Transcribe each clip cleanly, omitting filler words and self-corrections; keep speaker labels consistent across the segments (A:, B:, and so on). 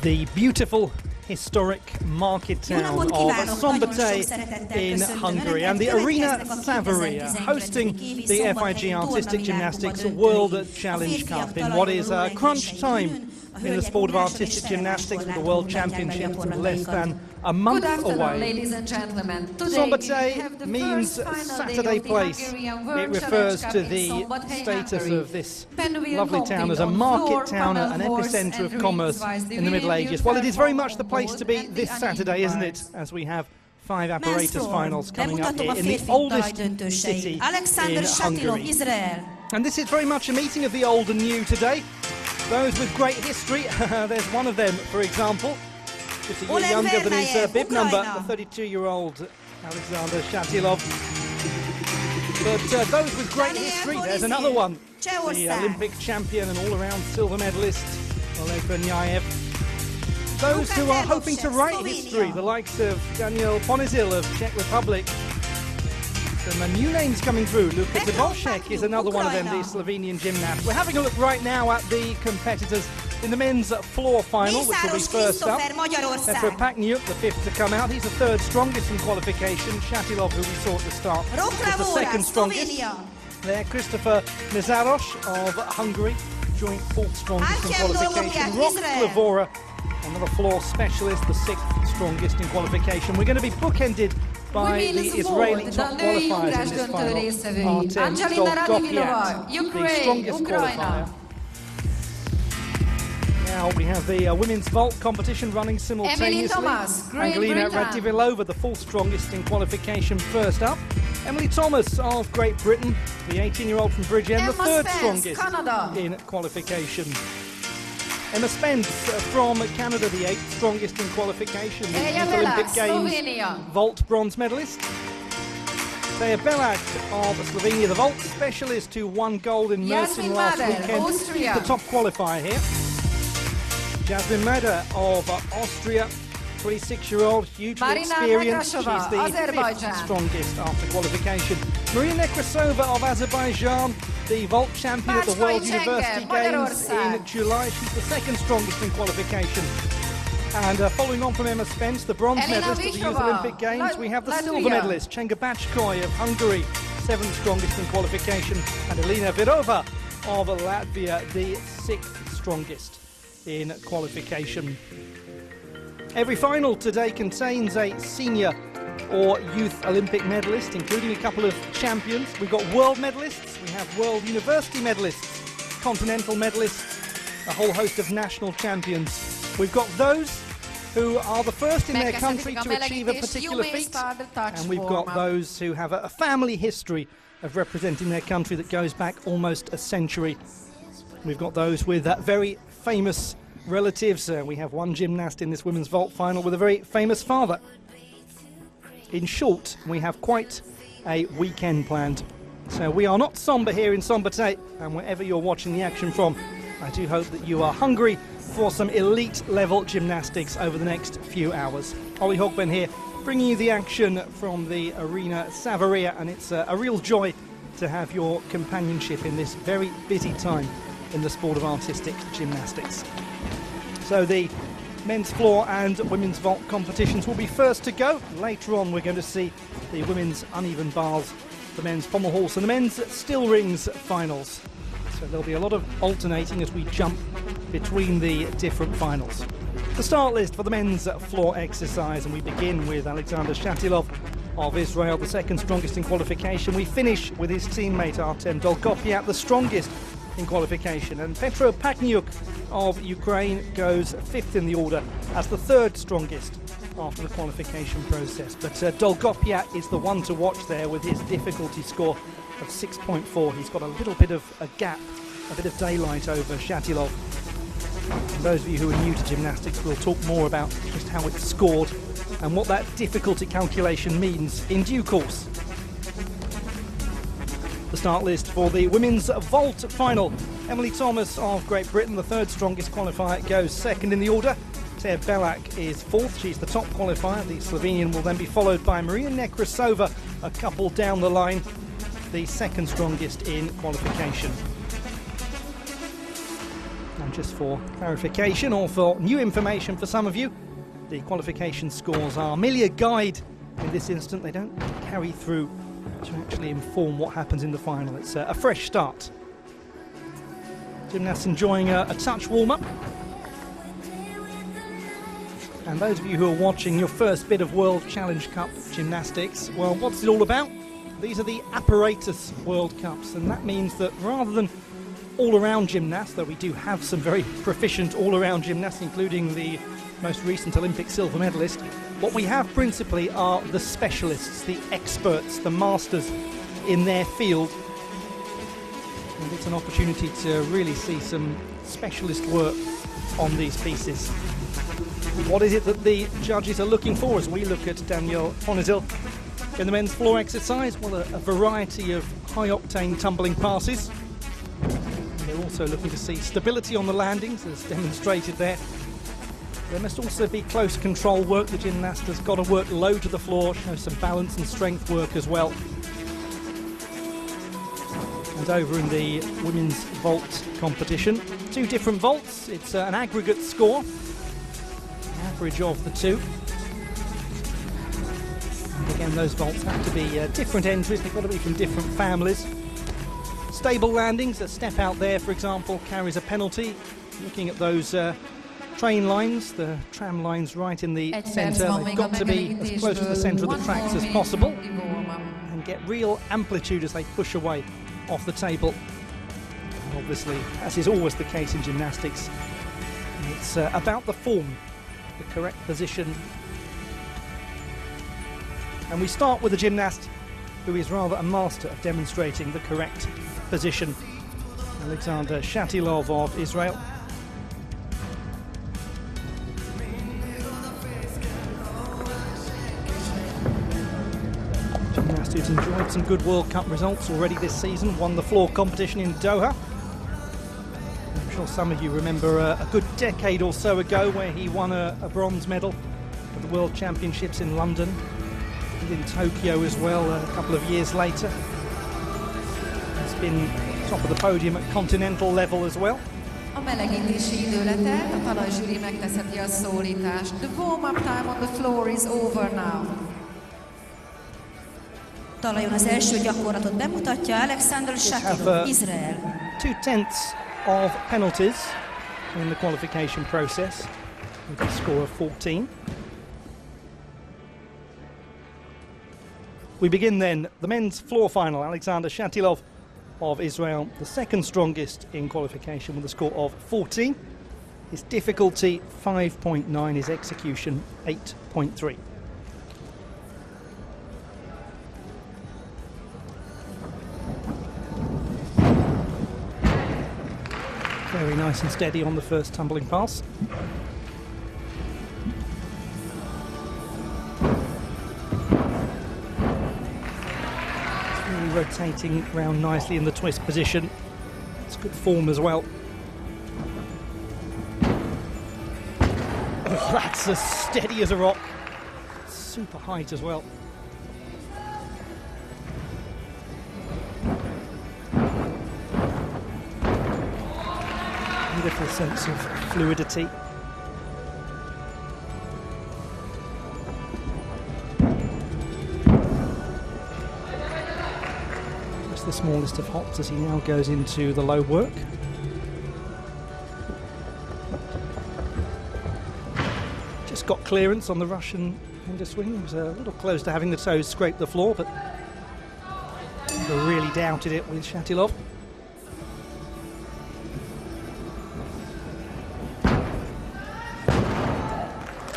A: the beautiful historic market town of Szombathely in Hungary, and the Arena Szombathely hosting the FIG Artistic Gymnastics World Challenge Cup in what is crunch time in the sport of artistic gymnastics, with the World Championships less than a month away.
B: Ladies and gentlemen.
A: Szombathely means Saturday place. It refers to the status of this lovely town as a market town, an epicenter of commerce in the Middle Ages. Well, it is very much the place to be this Saturday, isn't it? As we have 5 apparatus finals coming up here in the oldest city in Hungary. And this is very much a meeting of the old and new today. Those with great history, there's one of them, for example, just a year younger than his bib number, the 32-year-old Alexander Shatilov. But those with great history, there's another one, the Olympic champion and all-around silver medalist, Oleg Benyaev. Those who are hoping to write history, the likes of Daniel Ponizil of Czech Republic. Some new names coming through. Luka Dvořák is another one of them, the Slovenian gymnast. We're having a look right now at the competitors in the men's floor final, which will be first up. Petr Pakniuk, the 5th to come out. He's the 3rd strongest in qualification. Shatilov, who we saw at the start, is the 2nd strongest. There, Christopher Nezaros of Hungary, joint 4th strongest in qualification. Rok Lavora, another floor specialist, the 6th strongest in qualification. We're going to be bookended by the Israeli top qualifiers in this final. Artem Dolgopiat, the strongest qualifier. Now we have the women's vault competition running simultaneously. Angelina Radivilova, the 4th strongest in qualification, first up. Emily Thomas of Great Britain, the 18-year-old from Bridgend, the 3rd strongest in qualification. Emma Spence from Canada, the 8th strongest in qualification, the Youth Olympic Games vault bronze medalist. Teja Belak of Slovenia, the vault specialist who won gold in Mersin last weekend. She's the top qualifier here. Jasmine Mader of Austria, 26-year-old, hugely experienced. She's the 5th strongest after qualification. Maria Nekrasova of Azerbaijan, the vault champion at the World University Games in July. She's the 2nd strongest in qualification. And following on from Emma Spence, the bronze medalist at the Youth Olympic Games, we have the silver medalist, Chenga Bachkoy of Hungary, 7th strongest in qualification, and Elina Virova of Latvia, the 6th strongest in qualification. Every final today contains a senior or youth Olympic medalist, including a couple of champions. We've got world medalists, we have world university medalists, continental medalists, a whole host of national champions. We've got those who are the first in their country to achieve a particular feat, and we've got those who have a family history of representing their country that goes back almost a century. We've got those with very famous relatives. We have one gymnast in this women's vault final with a very famous father. In short, we have quite a weekend planned. So we are not somber here in Szombathely, and wherever you're watching the action from, I do hope that you are hungry for some elite level gymnastics over the next few hours. Ollie Hogben here, bringing you the action from the Arena Szombathely, and it's a real joy to have your companionship in this very busy time in the sport of artistic gymnastics. So the men's floor and women's vault competitions will be first to go. Later on we're going to see the women's uneven bars, the men's pommel horse and the men's still rings finals. So there'll be a lot of alternating as we jump between the different finals. The start list for the men's floor exercise, and we begin with Alexander Shatilov of Israel, the 2nd strongest in qualification. We finish with his teammate Artem Dolgopiat, the strongest in qualification, and Petr Pakniuk of Ukraine goes 5th in the order as the 3rd strongest after the qualification process. But Dolgopiat is the one to watch there with his difficulty score of 6.4. He's got a little bit of a gap, a bit of daylight over Shatilov. And those of you who are new to gymnastics will talk more about just how it's scored and what that difficulty calculation means in due course. The start list for the women's vault final. Emily Thomas of Great Britain, the 3rd strongest qualifier, goes 2nd in the order. Teja Belak is 4th, she's the top qualifier. The Slovenian will then be followed by Maria Nekrasova, a couple down the line, the 2nd strongest in qualification. And just for clarification, or for new information for some of you, the qualification scores are merely a guide in this instant. They don't carry through to actually inform what happens in the final. It's a fresh start. Gymnasts enjoying a touch warm-up. And those of you who are watching your first bit of World Challenge Cup gymnastics, well, what's it all about? These are the apparatus World Cups, and that means that rather than all-around gymnasts, though we do have some very proficient all-around gymnasts, including the most recent Olympic silver medalist, what we have principally are the specialists, the experts, the masters in their field. And it's an opportunity to really see some specialist work on these pieces. What is it that the judges are looking for as we look at Daniel Honizil in the men's floor exercise? Well, a variety of high-octane tumbling passes. They're also looking to see stability on the landings, as demonstrated there. There must also be close control work. The gymnast has got to work low to the floor, show some balance and strength work as well. And over in the women's vault competition, two different vaults. It's an aggregate score, average of the two. And again, those vaults have to be different entries. They've got to be from different families. Stable landings, a step out there, for example, carries a penalty. Looking at those train lines, the tram lines right in the centre, they've got to be as close to the centre of the tracks as possible and get real amplitude as they push away off the table. And obviously, as is always the case in gymnastics, it's about the form, the correct position. And we start with a gymnast who is rather a master of demonstrating the correct position. Alexander Shatilov of Israel. Gymnast who's enjoyed some good World Cup results already this season, won the floor competition in Doha. I'm sure some of you remember a good decade or so ago where he won a bronze medal at the World Championships in London and in Tokyo as well a couple of years later. He's been top of the podium at continental level as well.
B: A melegítési idő letelt, a talajzsűri megteszheti a szólítást. The warm-up time on the floor is over now.
C: Talajon az első gyakorlatot bemutatja Alexander Shatilov, Izrael.
A: 2/10 of penalties in the qualification process with a score of 14. We begin then the men's floor final. Alexander Shatilov of Israel, the second strongest in qualification with a score of 14. His difficulty 5.9, his execution 8.3. Very nice and steady on the first tumbling pass. Rotating round nicely in the twist position. It's good form as well. Oh, that's as steady as a rock. Super height as well. Beautiful sense of fluidity. The smallest of hops as he now goes into the low work. Just got clearance on the Russian underswing. He was a little close to having the toes scrape the floor, but never really doubted it with Shatilov.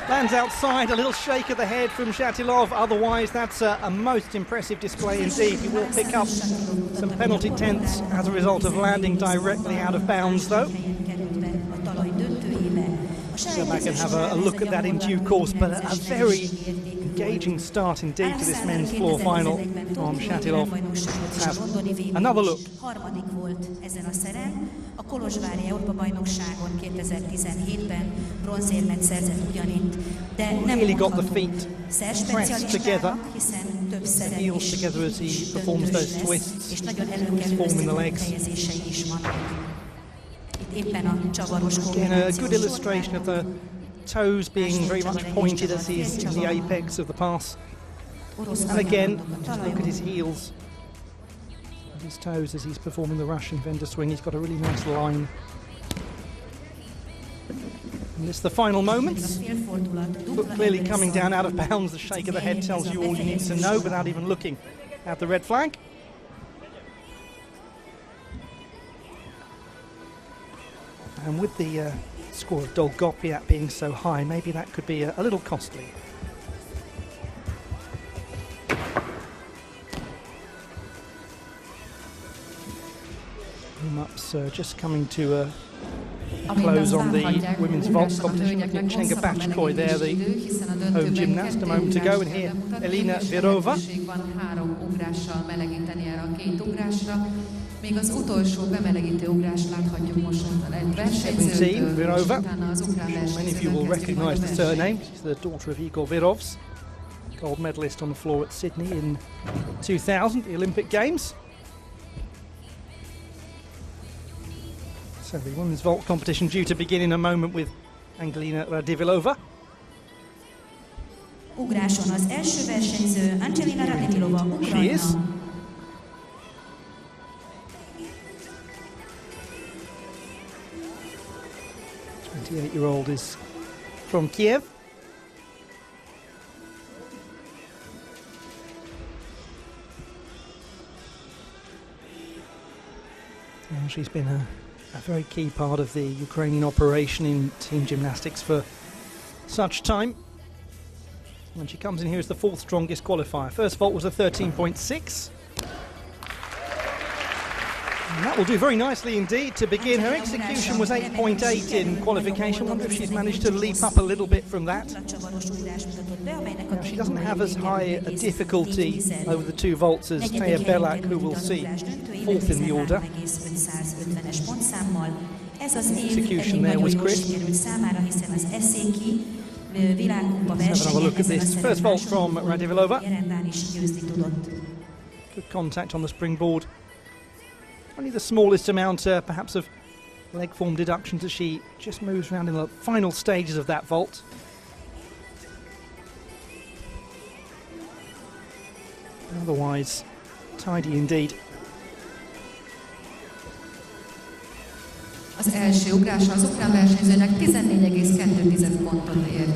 A: Lands outside, a little shake of the head from Shatilov. Otherwise, that's a most impressive display indeed. He will pick up some penalty tenths as a result of landing directly out of bounds, though. Go back and have a look at that in due course, but a very engaging start indeed to this men's floor final from Shatilov. Let's have another look.
C: A Kolozsvári Európa-bajnokságon 2017-ben bronzérmet szerzett ugyanitt, de nem mondható szerspecialistának, hiszen többször is döntős lesz, és nagyon előkelő helyezései is vannak.
A: Again, a good illustration of the toes being very much pointed as he's in the apex of the pass. And again, just look at his heels and his toes as he's performing the Russian vendor swing. He's got a really nice line. And this is the final moments. Foot clearly coming down out of bounds. The shake of the head tells you all you need to know without even looking at the red flag. And with the score of Dolgopiat being so high, maybe that could be a little costly. Warm-ups just coming to a close on the women's vault competition. Chenga Bachkoy there, the home gymnast, a moment ago, and here Elina Virova. 17, Virova. Many of you will recognise the surname. She's the daughter of Igor Virovs, gold medalist on the floor at Sydney in 2000, the Olympic Games. So the women's vault competition due to begin in a moment with Angelina Radivilova.
C: Ugráson az első versenyző Angelina Radivilova, Ukrajna.
A: She is. 28-year-old is from Kiev. And she's been a very key part of the Ukrainian operation in team gymnastics for such time. When she comes in here as the fourth strongest qualifier. First vault was a 13.6. And that will do very nicely indeed to begin. Her execution was 8.8 in qualification. I wonder if she's managed to leap up a little bit from that. Now, she doesn't have as high a difficulty over the two vaults as Taya Belak, who we'll see fourth in the order. Execution there was crisp. Let's have another look at this. First vault from Radivilova. Good contact on the springboard. Only the smallest amount, perhaps, of leg form deductions as she just moves around in the final stages of that vault. Otherwise, tidy indeed.
B: Az első ugrása az ukrán versenyzőnek 14,2 pontot ért.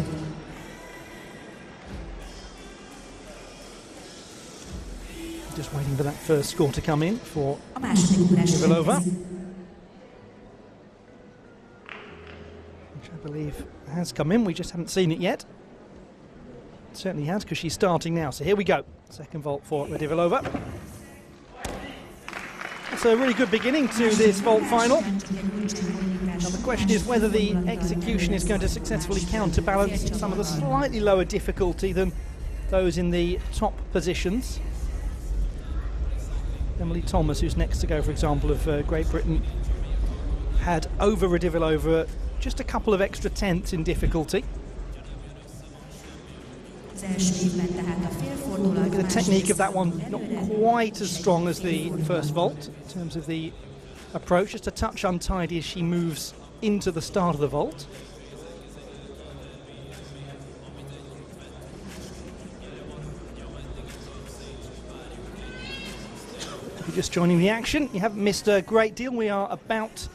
A: Just waiting for that first score to come in for Radivilova, which I believe has come in. We just haven't seen it yet. It certainly has, because she's starting now. So here we go. Second vault for Radivilova. It's a really good beginning to this vault final. Now the question is whether the execution is going to successfully counterbalance some of the slightly lower difficulty than those in the top positions. Emily Thomas, who's next to go, for example, of Great Britain, had over Radivilova just a couple of extra tenths in difficulty. The technique of that one not quite as strong as the first vault in terms of the approach, just a touch untidy as she moves into the start of the vault. If you're just joining the action, you haven't missed a great deal. We are about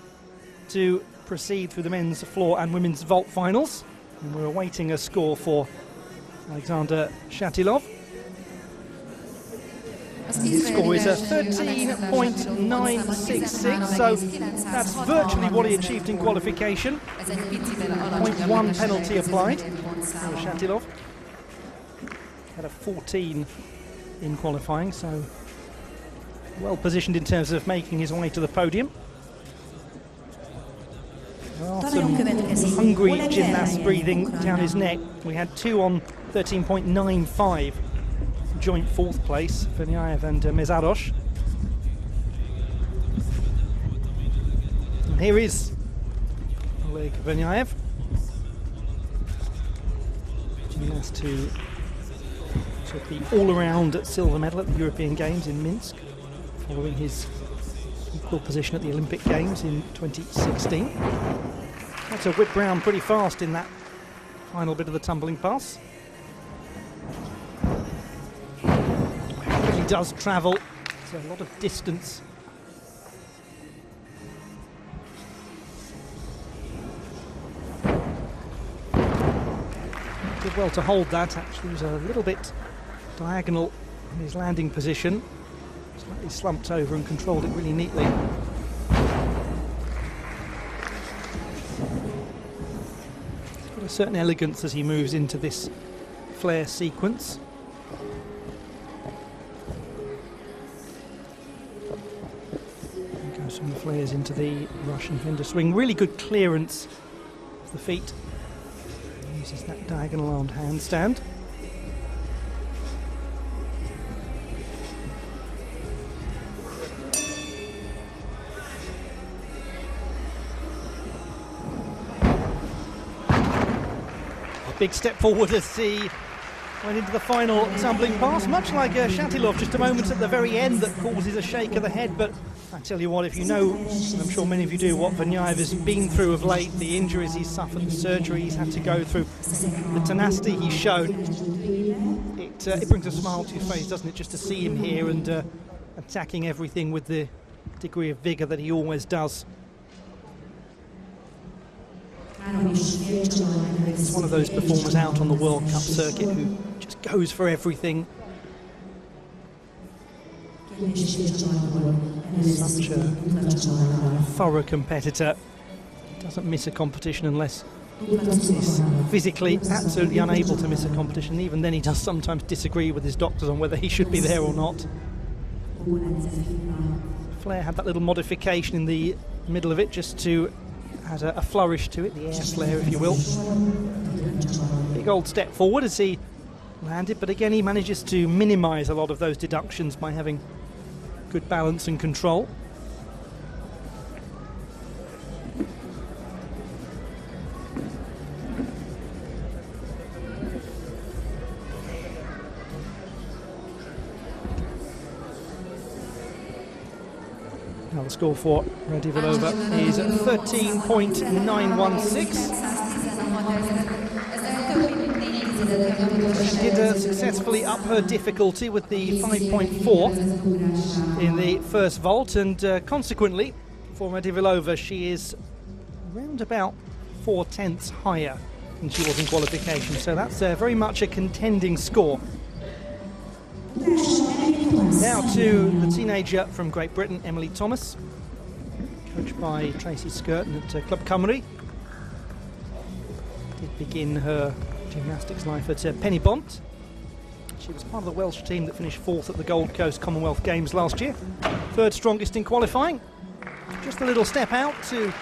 A: to proceed through the men's floor and women's vault finals, and we're awaiting a score for Alexander Shatilov. His score is a 13.966, so that's virtually what he achieved in qualification. 0.1 penalty applied for Shatilov. Had a 14 in qualifying, so well positioned in terms of making his way to the podium. There are some hungry gymnasts breathing down his neck. We had two on 13.95, joint fourth place, Verniaev and Mezaros. And here is Oleg Verniaev, gymnast who took the all-around silver medal at the European Games in Minsk, following his equal position at the Olympic Games in 2016. That's a whip round pretty fast in that final bit of the tumbling pass. It really does travel. It's a lot of distance. Did well to hold that. Actually, he was a little bit diagonal in his landing position. Slightly slumped over and controlled it really neatly. He's got a certain elegance as he moves into this flare sequence. There goes from the flares into the Russian fender swing. Really good clearance of the feet. Uses that diagonal armed handstand. Big step forward as he went into the final tumbling pass, much like Shatilov, just a moment at the very end that causes a shake of the head. But I tell you what, if you know, and I'm sure many of you do, what Vanyayev has been through of late, the injuries he's suffered, the surgery he's had to go through, the tenacity he's shown, it brings a smile to your face, doesn't it, just to see him here and attacking everything with the degree of vigour that he always does. He's one of those performers out on the World Cup circuit who just goes for everything. Such a thorough competitor. Doesn't miss a competition unless he's physically absolutely unable to miss a competition. Even then he does sometimes disagree with his doctors on whether he should be there or not. Flair had that little modification in the middle of it just to add a flourish to it, the air flare if you will. Big old step forward as he landed, but again he manages to minimise a lot of those deductions by having good balance and control. Now the score for Radivilova is 13.916. She did successfully up her difficulty with the 5.4 in the first vault, and consequently for Radivilova she is around about 4/10 higher than she was in qualification, so that's very much a contending score. Now to the teenager from Great Britain, Emily Thomas, coached by Tracy Skirton at Club Cymru. Did begin her gymnastics life at Penybont. She was part of the Welsh team that finished 4th at the Gold Coast Commonwealth Games last year. 3rd strongest in qualifying. Just a little step out to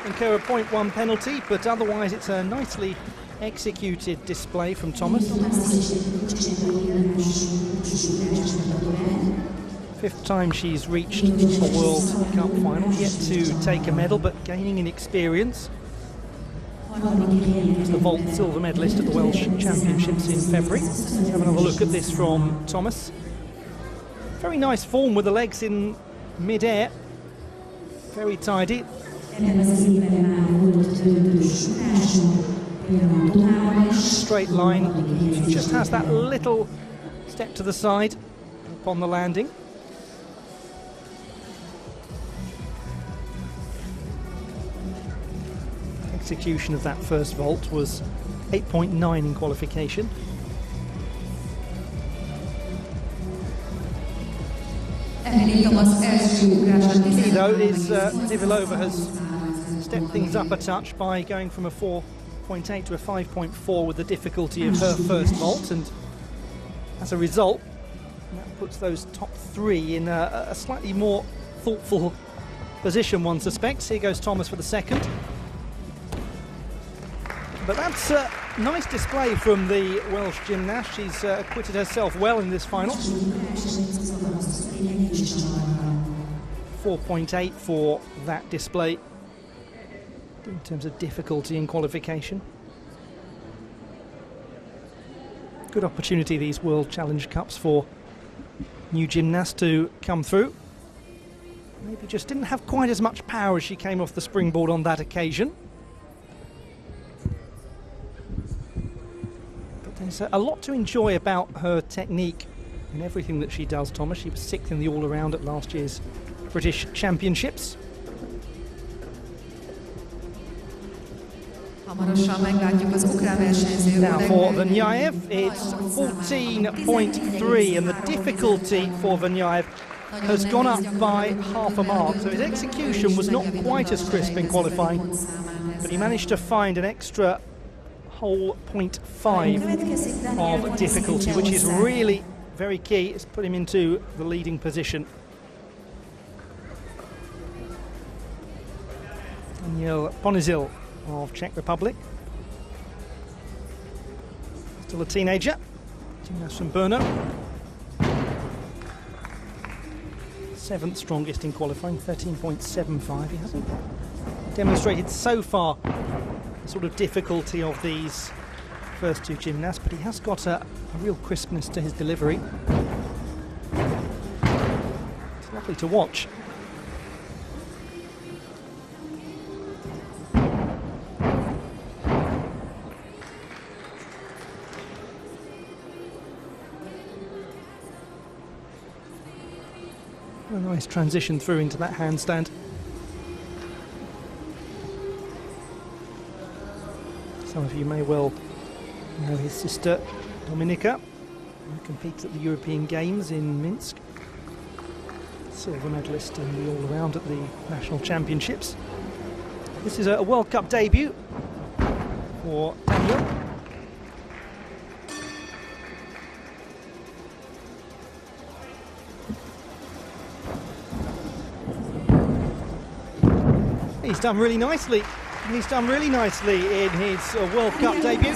A: incur a 0.1 penalty, but otherwise it's a nicely executed display from Thomas. 5th time she's reached a World Cup final, yet to take a medal, but gaining in experience. She's the vault silver medalist at the Welsh Championships in February. Let's have another look at this from Thomas. Very nice form with the legs in mid-air. Very tidy. Straight line. She just has that little step to the side upon the landing. Execution of that first vault was 8.9 in qualification. Key though is Radivilova has stepped things up a touch by going from a 4.8 to a 5.4 with the difficulty of her first vault, and as a result that puts those top 3 in a slightly more thoughtful position, one suspects. Here goes Thomas for the second. But that's a nice display from the Welsh gymnast. She's acquitted herself well in this final. 4.8 for that display in terms of difficulty in qualification. Good opportunity, these World Challenge Cups, for new gymnasts to come through. maybe just didn't have quite as much power as she came off the springboard on that occasion. But there's a lot to enjoy about her technique in everything that she does, Thomas. She was 6th in the all-around at last year's British Championships.
B: Now
A: for Vanyaev, it's 14.3, and the difficulty for Vanyaev has gone up by half a mark. So his execution was not quite as crisp in qualifying, but he managed to find an extra whole 0.5 of difficulty, which is really very key. It's put him into the leading position. Daniel Ponizil of Czech Republic, still a teenager, gymnast from Brno. 7th strongest in qualifying, 13.75. He hasn't demonstrated so far the sort of difficulty of these first two gymnasts, but he has got a real crispness to his delivery. It's lovely to watch. A nice transition through into that handstand. Some of you may well know his sister Dominika, who competes at the European Games in Minsk. Silver medalist in the all-around at the National Championships. This is a World Cup debut for Daniel. He's done really nicely. He's done really nicely in his World Cup debut.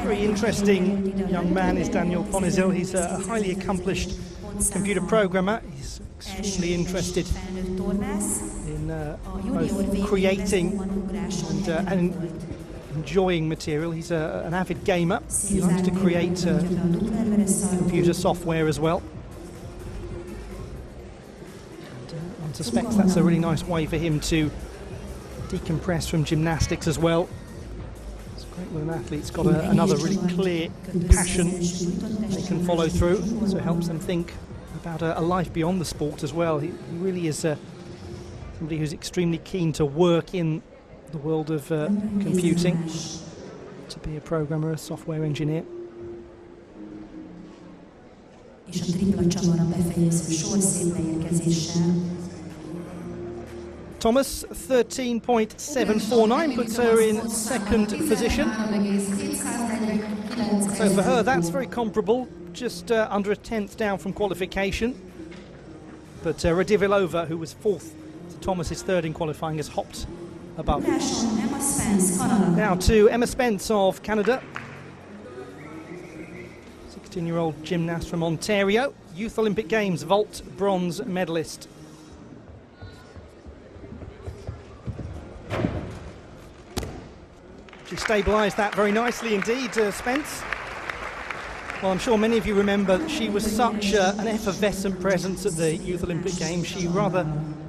A: Very interesting young man is Daniel Ponizil. He's a highly accomplished computer programmer. He's extremely interested in both creating and enjoying material. He's an avid gamer. He likes to create computer software as well. I suspect that's a really nice way for him to decompress from gymnastics as well. It's great when an athlete's got another really clear passion they can follow through, so it helps them think about a life beyond the sport as well. He really is somebody who's extremely keen to work in the world of computing, to be a programmer, a software engineer.
C: És a tripla csavara befejező sorszámbe érkezéssel.
A: Thomas, 13.749, puts her in 2nd position. So for her, that's very comparable, just under a 10th down from qualification. But Radivilova, who was 4th to Thomas's 3rd in qualifying, has hopped above. Now to Emma Spence of Canada. 16-year-old gymnast from Ontario, Youth Olympic Games vault bronze medalist. She stabilised that very nicely indeed, Spence. Well, I'm sure many of you remember that she was such an effervescent presence at the Youth Olympic Games. She rather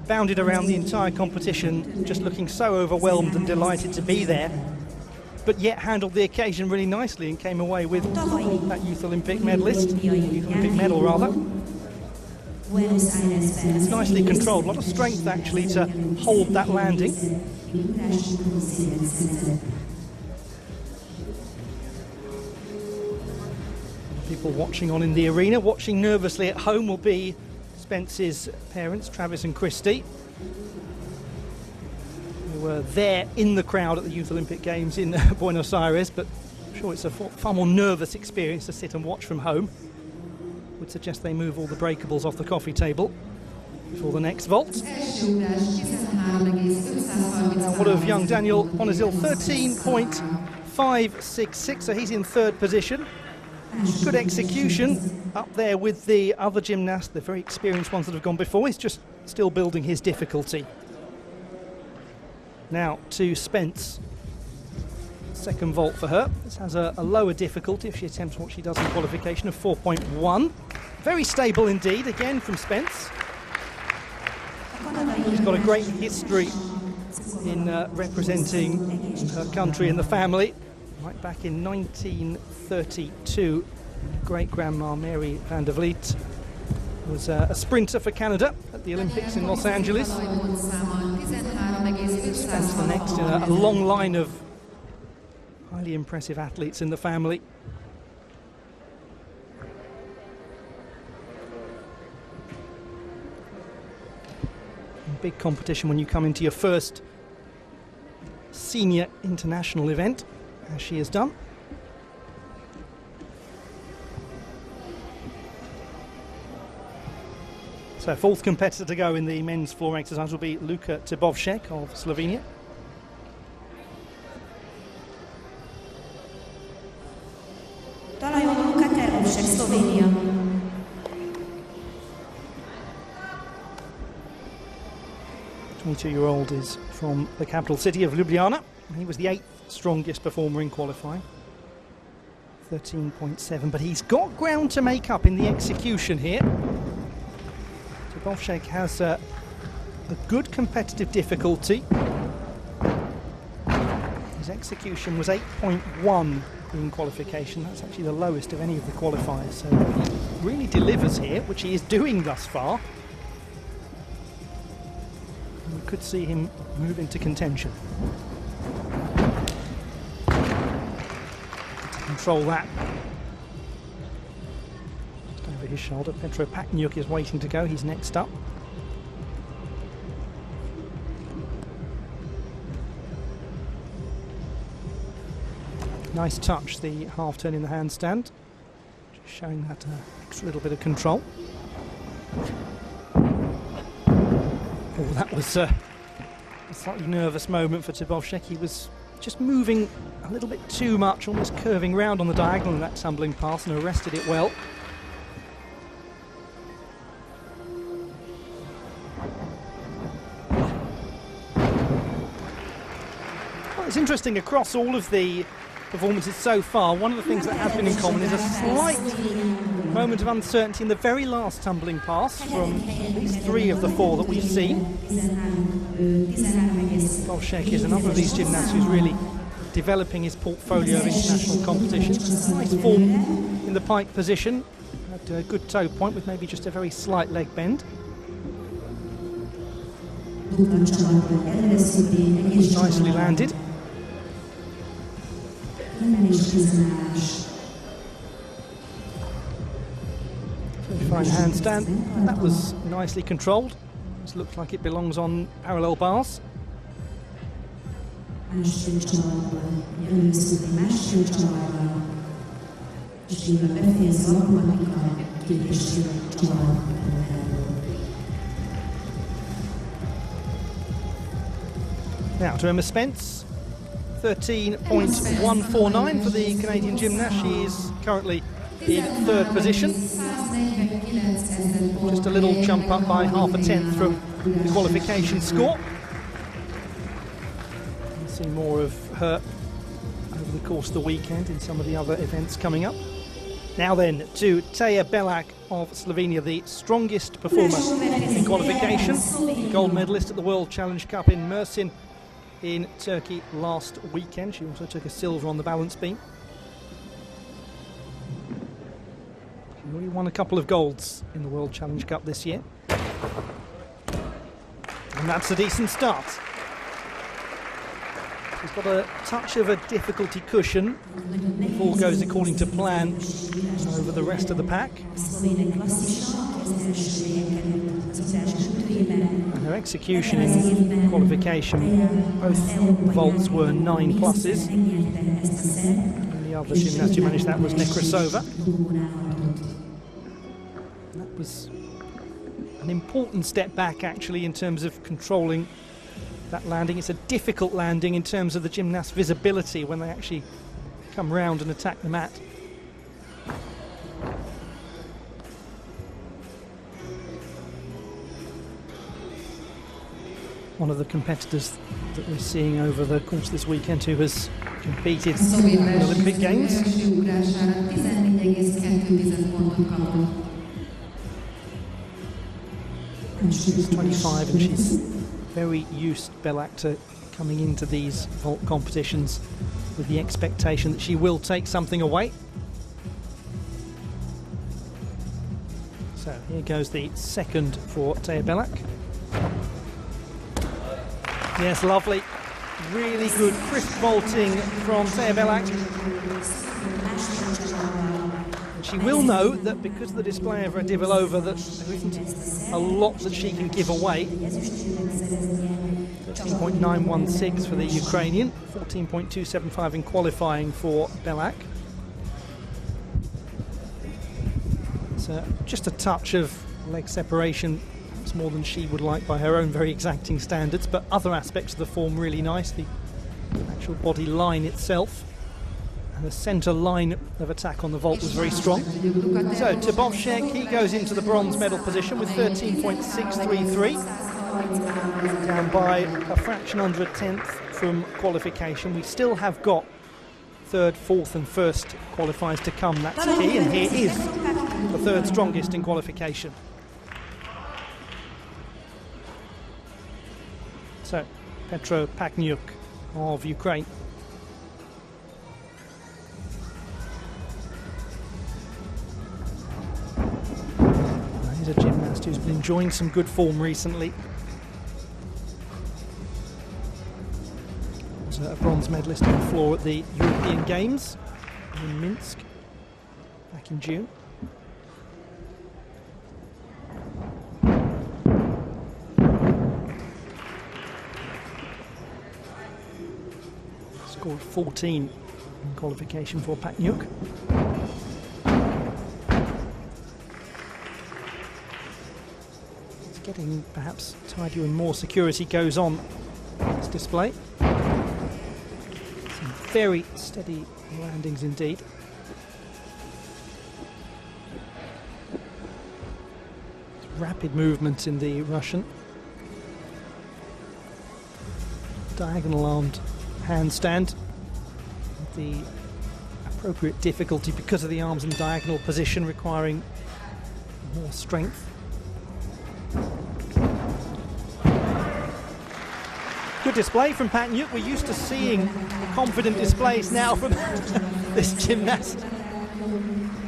A: bounded around the entire competition, just looking so overwhelmed and delighted to be there, but yet handled the occasion really nicely and came away with that Youth Olympic medalist, Youth Olympic medal rather. It's nicely controlled, a lot of strength actually to hold that landing. People watching on in the arena, watching nervously at home will be Spence's parents, Travis and Christy, who were there in the crowd at the Youth Olympic Games in Buenos Aires, but I'm sure it's a far more nervous experience to sit and watch from home. Would suggest they move all the breakables off the coffee table before the next vault. Now, what of young Daniel Ponizil? 13.566, so he's in 3rd position. Good execution up there with the other gymnasts, the very experienced ones that have gone before. He's just still building his difficulty. Now to Spence. 2nd vault for her. This has a lower difficulty if she attempts what she does in qualification of 4.1. Very stable indeed, again from Spence. She's got a great history in representing her country and the family. Right back in 1932, great-grandma Mary van der Vliet was a sprinter for Canada at the Olympics in Los Angeles. Spence the next in a long line of highly impressive athletes in the family. Big competition when you come into your first senior international event, as she has done. So fourth competitor to go in the men's floor exercise will be Luka Tibovšek of Slovenia.
C: Talajon Luka Tibovšek, Slovenia.
A: 22-year-old is from the capital city of Ljubljana. He was the 8th strongest performer in qualifying, 13.7, but he's got ground to make up in the execution here. Tibovšek has a good competitive difficulty. His execution was 8.1 in qualification. That's actually the lowest of any of the qualifiers, so he really delivers here, which he is doing thus far. We could see him move into contention. To control that. Just over his shoulder, Petro Pachniuk is waiting to go. He's next up. Nice touch, the half turn in the handstand. Just showing that extra little bit of control. Oh, that was a slightly nervous moment for Tibovšek. He was just moving a little bit too much, almost curving round on the diagonal in that tumbling pass, and arrested it well. Well, it's interesting across all of the performances so far. One of the things that has been in common is a slight moment of uncertainty in the very last tumbling pass from at least 3 of the 4 that we've seen. Tibovšek is another of these gymnasts who's really developing his portfolio of international competitions. Nice form in the pike position, had a good toe point with maybe just a very slight leg bend. Nicely landed. Fine handstand, that was nicely controlled. This looks like it belongs on parallel bars. Now to Emma Spence, 13.149 for the Canadian gymnast. She is currently in 3rd position. Just a little jump up by half a tenth from the qualification score. We'll see more of her over the course of the weekend in some of the other events coming up. Now then to Teja Belak of Slovenia, the strongest performer in qualification, gold medalist at the World Challenge Cup in Mersin in Turkey last weekend. She also took a silver on the balance beam. She already won a couple of golds in the World Challenge Cup this year. And that's a decent start. She's got a touch of a difficulty cushion. If all goes according to plan over the rest of the pack. And her execution in qualification, both vaults were 9 pluses. And the other gymnast who managed that was Nekrasova. That was an important step back actually in terms of controlling that landing. It's a difficult landing in terms of the gymnast's visibility when they actually come round and attack the mat. One of the competitors that we're seeing over the course of this weekend who has competed in the Olympic Games. She's 25 and she's very used, Belak, to coming into these vault competitions with the expectation that she will take something away. So here goes the second for Taya Belak. Yes, lovely. Really good crisp vaulting from Taya Belak. She will know that because of the display of Radivilova that there isn't a lot that she can give away. 13.916 for the Ukrainian, 14.275 in qualifying for Belak. So just a touch of leg separation, perhaps more than she would like by her own very exacting standards, but other aspects of the form really nice. The actual body line itself. The centre line of attack on the vault was very strong. So Tabovshek, he goes into the bronze medal position with 13.633, down by a fraction under a tenth from qualification. We still have got third, fourth and first qualifiers to come. That's key, and here is the third strongest in qualification. So Petro Pachniuk of Ukraine. A gymnast who's been enjoying some good form recently. Was a bronze medalist on the floor at the European Games in Minsk back in June. Scored 14 in qualification for Pachniuk. Getting perhaps tidier and more security goes on this display. Some very steady landings indeed. Rapid movement in the Russian. Diagonal armed handstand. The appropriate difficulty because of the arms in diagonal position requiring more strength. Good display from Pachniuk. We're used to seeing confident displays now from this gymnast.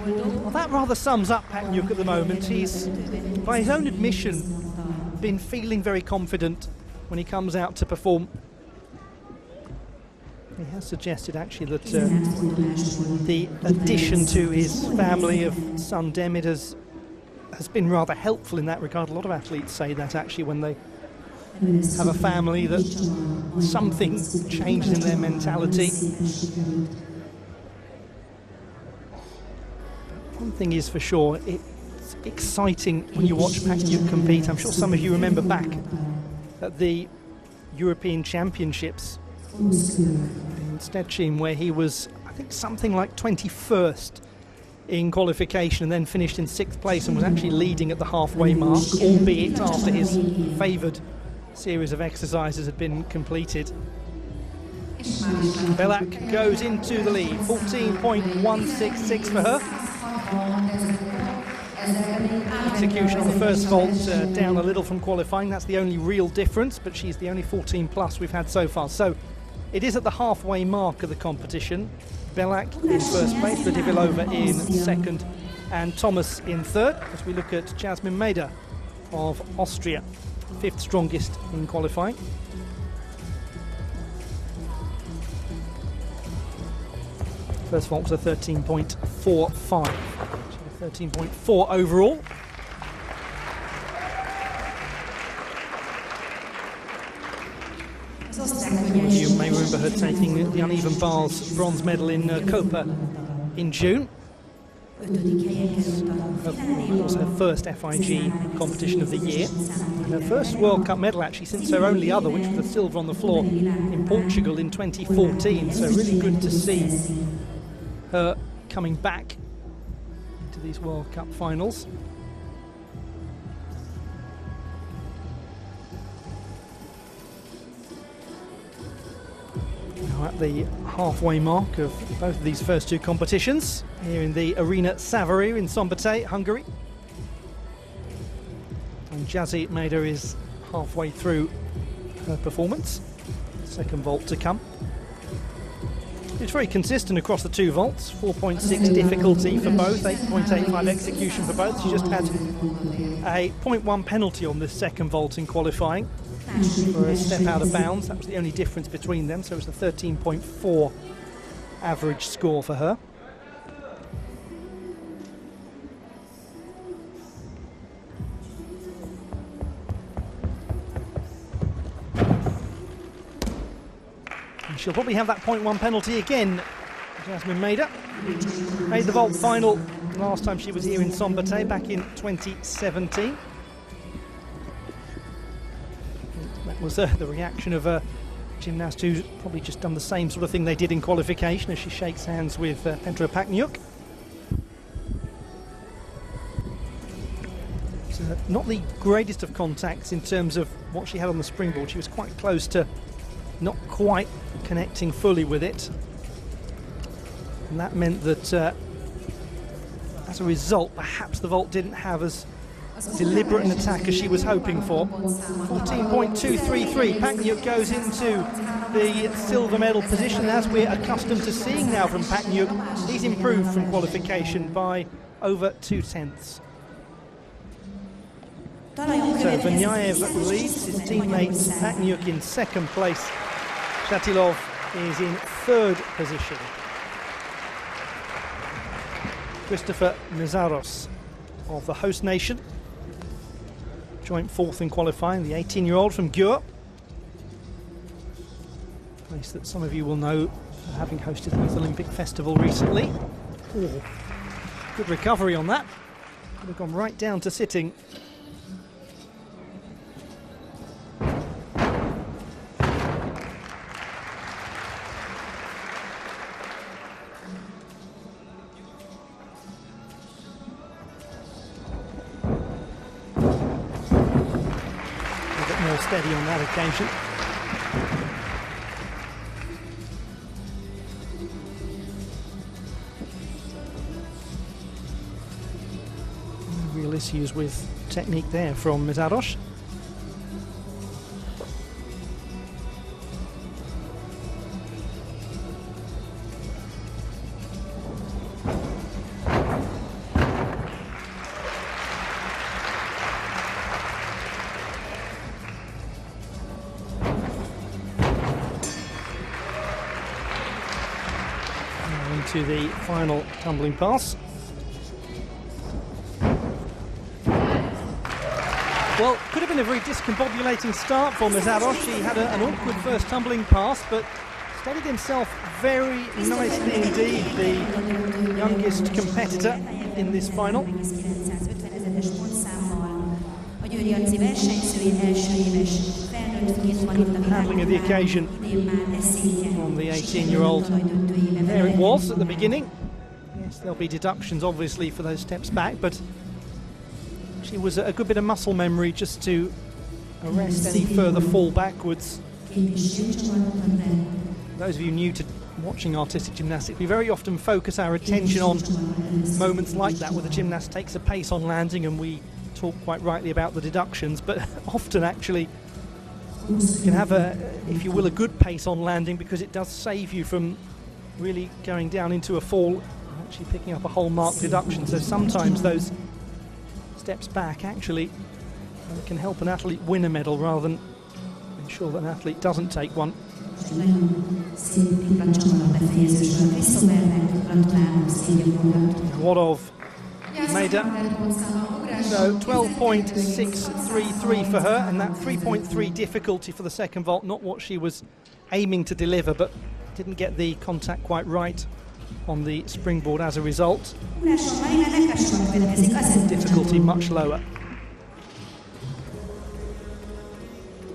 A: Well, that rather sums up Pachniuk at the moment. He's, by his own admission, been feeling very confident when he comes out to perform. He has suggested actually that the addition to his family of son Demid has been rather helpful in that regard. A lot of athletes say that actually when they have a family, that something changes in their mentality. One thing is for sure, it's exciting when you watch Pachniuk compete. I'm sure some of you remember back at the European Championships in Szczecin, where he was, I think, something like 21st in qualification and then finished in 6th place and was actually leading at the halfway mark, albeit after his favoured series of exercises had been completed. Belak goes into the lead, 14.166 for her. Execution on the first vault down a little from qualifying. That's the only real difference, but she's the only 14 plus we've had so far. So it is at the halfway mark of the competition. Belak in first place, Radivilova in second, and Thomas in third, as we look at Jasmine Maeder of Austria, fifth strongest in qualifying. First vault was a 13.45, 13.4 overall. You may remember her taking the uneven bars bronze medal in Copa in June. It was her first FIG competition of the year. And her first World Cup medal actually since her only other, which was the silver on the floor in Portugal in 2014. So really good to see her coming back into these World Cup finals. Now at the halfway mark of both of these first two competitions, here in the Arena Savary in Szombathely, Hungary. And Jazzy Maida is halfway through her performance. Second vault to come. It's very consistent across the two vaults. 4.6 difficulty for both, 8.85 execution for both. She just had a 0.1 penalty on this second vault in qualifying for a step out of bounds. That was the only difference between them, so it was a 13.4 average score for her. And she'll probably have that 0.1 penalty again. Jasmine Maida made the vault final last time she was here in Szombathely back in 2017. That was the reaction of a gymnast who's probably just done the same sort of thing they did in qualification as she shakes hands with Petra Pachniuk. Not the greatest of contacts in terms of what she had on the springboard. She was quite close to not quite connecting fully with it. And that meant that as a result, perhaps the vault didn't have as deliberate an attack as she was hoping for. 14.233. Pachniuk goes into the silver medal position, as we're accustomed to seeing now from Pachniuk. He's improved from qualification by over 2/10. So Vanyaev leads his teammates, Pachniuk in second place. Shatilov is in third position. Christopher Nazaros of the host nation, joint fourth in qualifying, the 18-year-old from Győr, place that some of you will know, having hosted the Youth Olympic Festival recently. Oh, good recovery on that. Could have gone right down to sitting. Steady on that occasion. No real issues with technique there from Nazaros. To the final tumbling pass. Well, could have been a very discombobulating start for Nazaros. She had an awkward first tumbling pass, but steadied himself very nicely indeed, the youngest competitor in this final. Handling of the occasion on the 18-year-old. There it was at the beginning. Yes, there'll be deductions obviously for those steps back, but she was a good bit of muscle memory just to arrest any further fall backwards. Those of you new to watching artistic gymnastics, we very often focus our attention on moments like that where the gymnast takes a pace on landing, and we talk quite rightly about the deductions, but often actually you can have a, if you will, a good pace on landing because it does save you from really going down into a fall, actually picking up a whole mark deduction. So sometimes those steps back actually can help an athlete win a medal rather than ensure that an athlete doesn't take one. What of Maida? So 12.633 for her, and that 3.3 difficulty for the second vault, not what she was aiming to deliver, but didn't get the contact quite right on the springboard as a result. Difficulty much lower.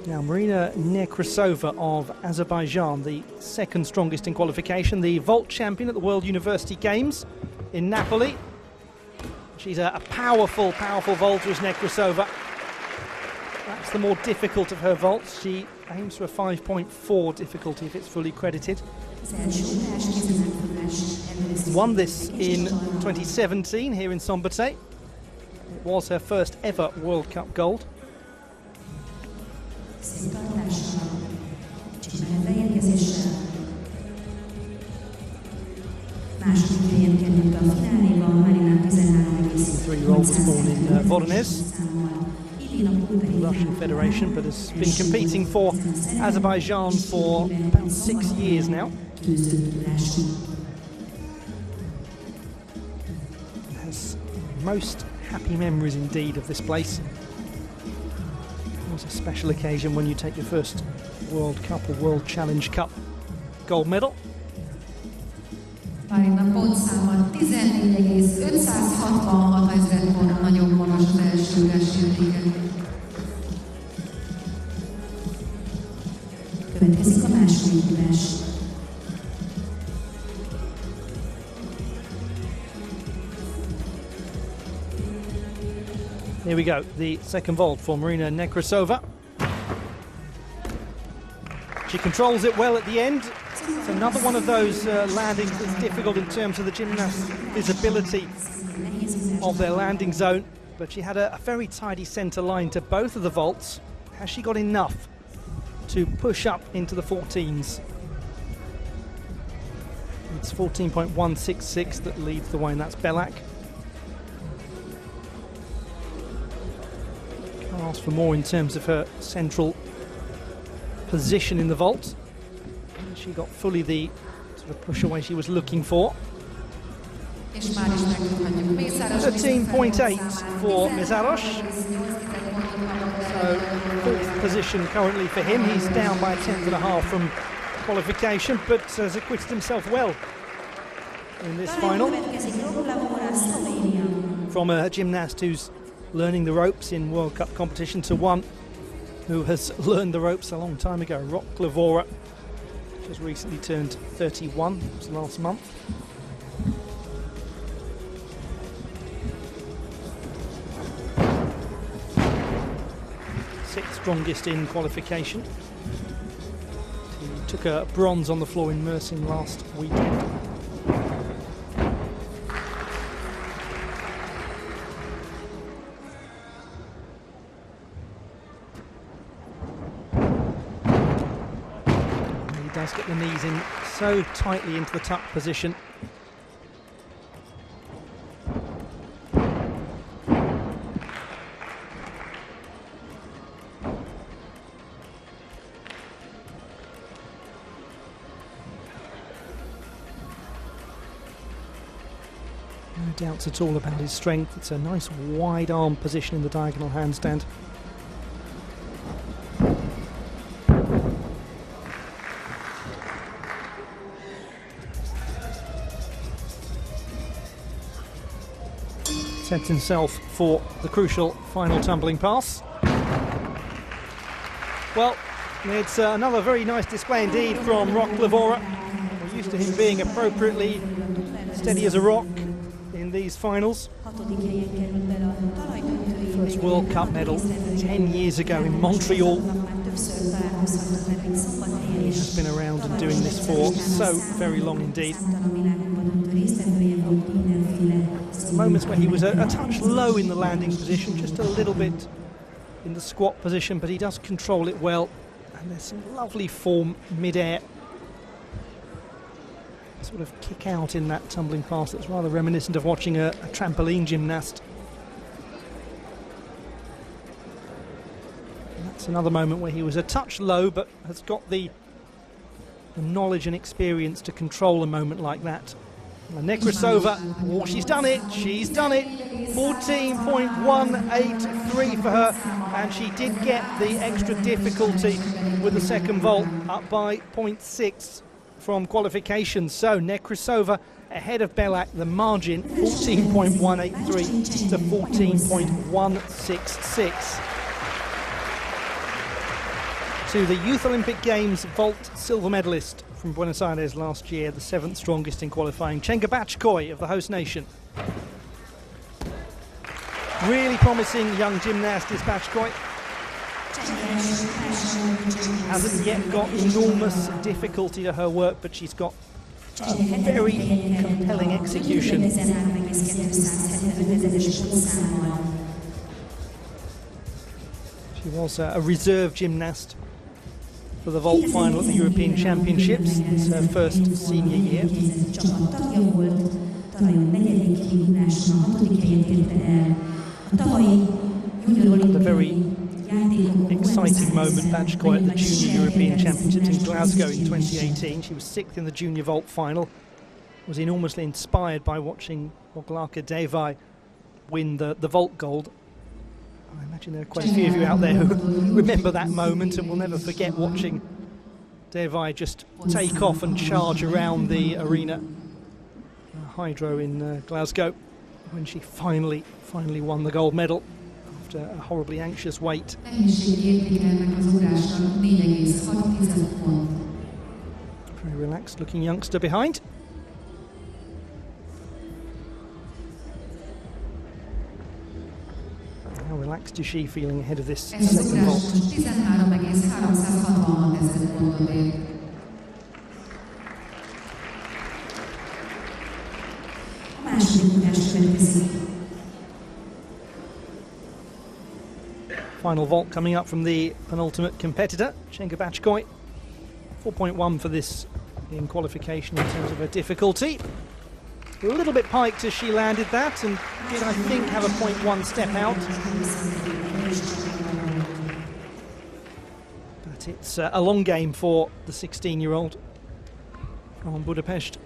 A: Now Marina Nekrasova of Azerbaijan, the second strongest in qualification, the vault champion at the World University Games in Napoli. She's a powerful, powerful vaulter, is Nekrasova. That's the more difficult of her vaults. She aims for a 5.4 difficulty if it's fully credited. Won this in 2017 here in Szombathely. It was her first ever World Cup gold. Three-year-old was born in Voronezh, Russian Federation, but has been competing for Azerbaijan for about 6 years now. Has most happy memories indeed of this place. It was a special occasion when you take your first World Cup or World Challenge Cup gold medal.
B: Marina pontszáma 14,566 ezredkor nagyobb vonos az első versenyüléken.
C: Következik a második ülés.
A: Here we go, the second vault for Marina Nekrasova. She controls it well at the end. It's another one of those landings that's difficult in terms of the gymnast's visibility of their landing zone, but she had a very tidy centre line to both of the vaults. Has she got enough to push up into the 14s? It's 14.166 that leads the way, and that's Belak. Can't ask for more in terms of her central position in the vault. She got fully the sort of push away she was looking for. 13.8 for Mészáros. So fourth position currently for him. He's down by a tenth and a half from qualification, but has acquitted himself well in this final. From a gymnast who's learning the ropes in World Cup competition to one who has learned the ropes a long time ago, Rocklavora. Just recently turned 31, it was last month. Sixth strongest in qualification. He took a bronze on the floor in Mersin last weekend. Does get the knees in so tightly into the tuck position. No doubts at all about his strength. It's a nice wide arm position in the diagonal handstand. Sets himself for the crucial final tumbling pass. Well, it's another very nice display indeed from Rocklavora. We're used to him being appropriately steady as a rock in these finals. First World Cup medal 10 years ago in Montreal. He has been around and doing this for so very long indeed. Moments where he was a touch low in the landing position, just a little bit in the squat position, but he does control it well, and there's some lovely form mid-air. Sort of kick out in that tumbling pass that's rather reminiscent of watching a trampoline gymnast. And that's another moment where he was a touch low, but has got the knowledge and experience to control a moment like that. Nekrasova, oh, she's done it, 14.183 for her, and she did get the extra difficulty with the second vault, up by 0.6 from qualification. So Nekrasova ahead of Belak, the margin 14.183 to 14.166. To the Youth Olympic Games vault silver medalist from Buenos Aires last year, the seventh strongest in qualifying, Chenga of the host nation. Really promising young gymnast is Bachkoy. Hasn't yet got enormous difficulty to her work, but she's got a very compelling execution. She She was a reserve gymnast for the vault final at the European Championships. It's her first senior year. A very exciting moment, Batchkoy, at the Junior European Championships in Glasgow in 2018. She was 6th in the junior vault final. Was enormously inspired by watching Boglaka Devai win the vault gold. I imagine there are quite a few of you out there who remember that moment and will never forget watching Devai just take off and charge around the arena hydro in Glasgow when she finally won the gold medal after a horribly anxious wait. Very relaxed looking youngster behind. How relaxed is she feeling ahead of this second vault? Final vault coming up from the penultimate competitor, Cenk Batchkoy. 4.1 for this in qualification in terms of her difficulty. A little bit piked as she landed that, and did, I think, have a 0.1 step out. But it's a long game for the 16-year-old from Budapest.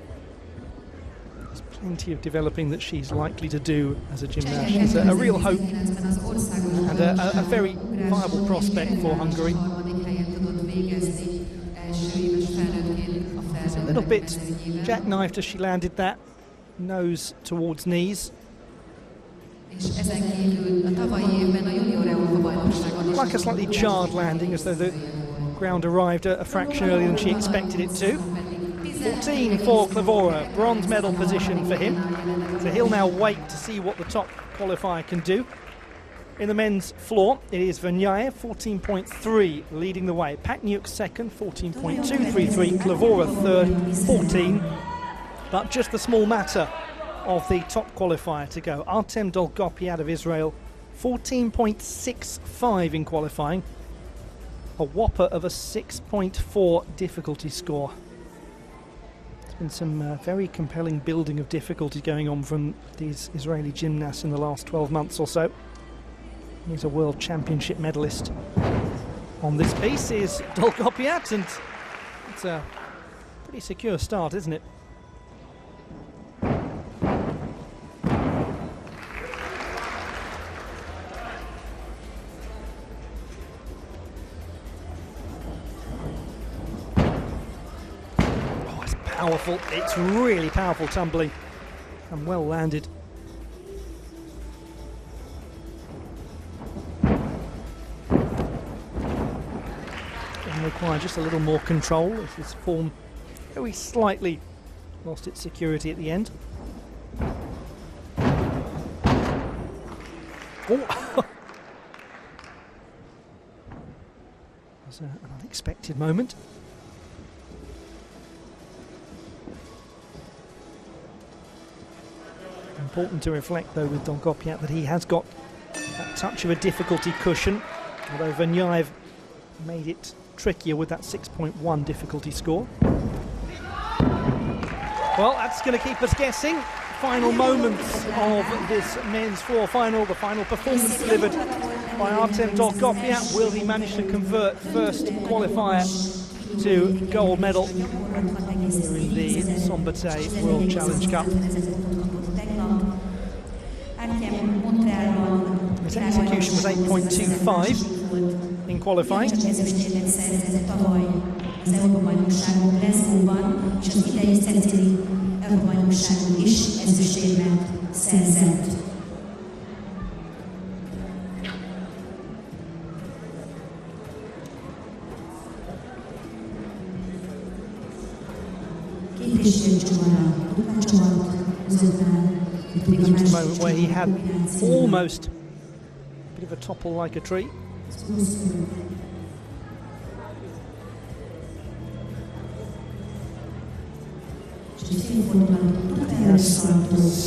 A: There's plenty of developing that she's likely to do as a gymnast. She's a real hope and a very viable prospect for Hungary. It's a little bit jackknifed as she landed that. Nose towards knees. Like a slightly jarred landing, as though the ground arrived a fraction earlier than she expected it to. 14 for Klavora, bronze medal position for him. So he'll now wait to see what the top qualifier can do. In the men's floor, it is Verniaev, 14.3, leading the way. Pakniuk second, 14.233. Klavora third, 14. But just the small matter of the top qualifier to go. Artem Dolgopiat of Israel, 14.65 in qualifying. A whopper of a 6.4 difficulty score. There's been some very compelling building of difficulty going on from these Israeli gymnasts in the last 12 months or so. He's a World Championship medalist. On this piece is Dolgopiat, and it's a pretty secure start, isn't it? Powerful, it's really powerful tumbling and well landed. And require just a little more control as this form very slightly lost its security at the end. Oh. Was an unexpected moment. Important to reflect, though, with Dolgopiat that he has got that touch of a difficulty cushion, although Verniaev made it trickier with that 6.1 difficulty score. Well, that's going to keep us guessing. Final moments of this men's floor final, the final performance delivered by Artem Dolgopiat. Will he manage to convert first qualifier to gold medal in the Szombathely World Challenge Cup? His execution was 8.25 in qualifying. This was a moment where he had almost a bit of a topple like a tree. He has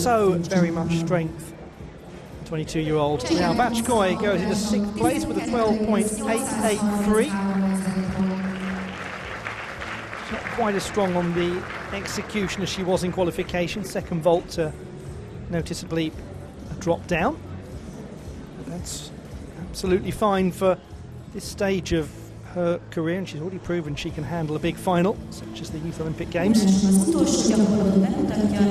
A: so very much strength to 22-year-old. Now Vachkoy goes into 6th place with a 12.883. Not quite as strong on the execution as she was in qualification. Second vault noticeably a drop down. That's absolutely fine for this stage of her career, and she's already proven she can handle a big final, such as the Youth Olympic Games.